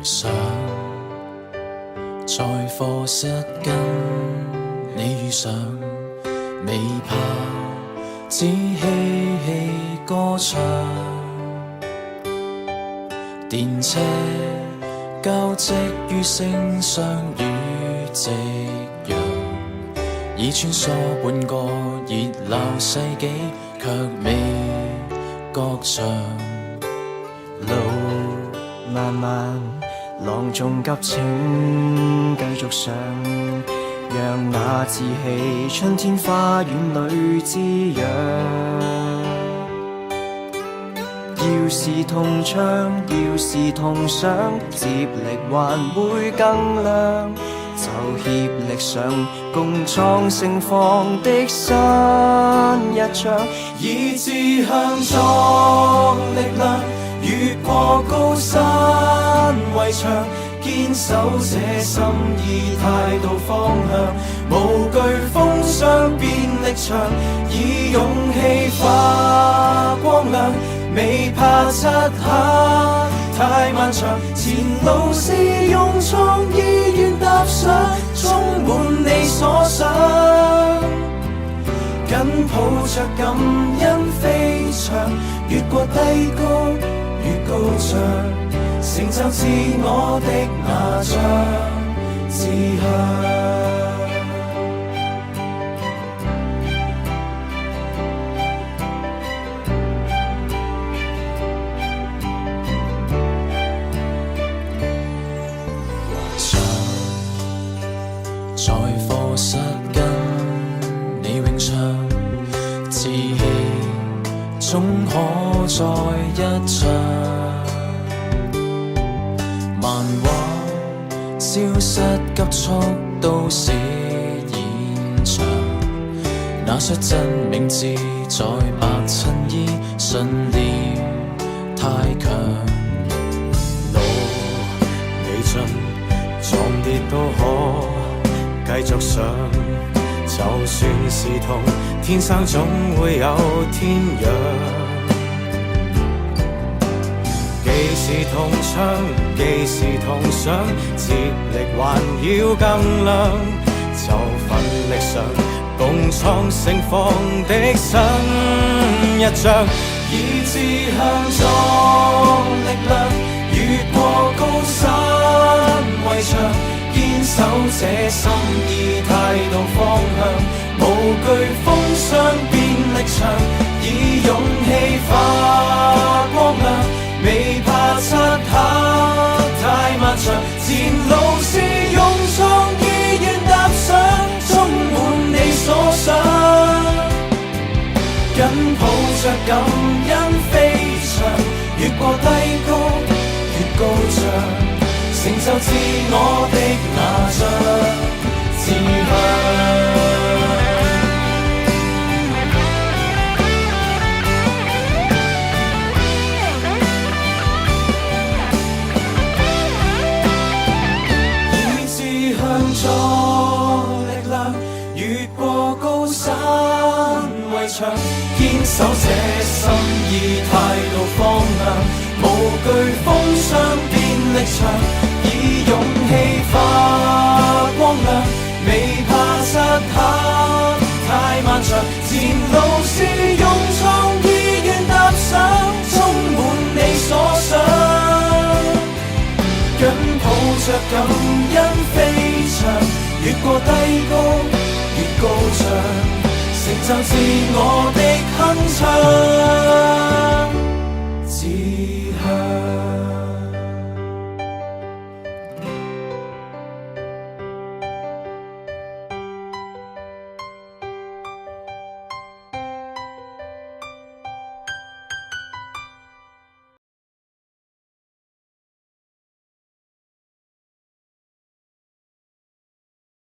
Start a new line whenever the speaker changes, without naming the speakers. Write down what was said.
想在課室跟你遇上，未怕只嬉戲歌唱，電車交織於聲霜與夕陽，已穿梭半個熱鬧世紀，卻未覺長。
路漫漫，浪縱急，請繼續上，讓那志氣春天花園裏滋養。要是同唱，要是同想，接力還會更亮。就協力上，共創盛放的新一章，以志向作力量，越過高山圍牆，堅守這心意態度方向，無懼風霜變力場，以勇氣發光亮，未怕漆黑太漫長，前路是用創意願踏上，充滿你所想，緊抱着感恩飛翔，越過低谷越高漲，成就自我的那張志向。
在課室跟你詠唱，志氣總可再一場。漫畫消失急速都市現場，那率真名字在白襯衣，信念太強。
路未盡，撞跌都可繼續上，就算是痛，天生總會有天養。既是同唱，既是同想，接力還要更亮，就奮力上，共創盛放的新一章，
以志向作力量，越過高山圍牆，堅守這心意態度方向，無懼風霜變力場，以勇氣發光亮，未怕漆黑太漫長，前路是用創意願踏上，充滿你所想，緊抱着感恩飛翔，越過低谷越高漲，成就自我的那張志向。以志向作力量，越過高山圍牆，堅守這心意態度方向，無懼風霜變力場，以勇氣發光亮，未怕漆黑太漫長，前路是用創意願踏上，充滿你所想，緊抱着感恩飛翔，越過低谷越高漲，成就自我的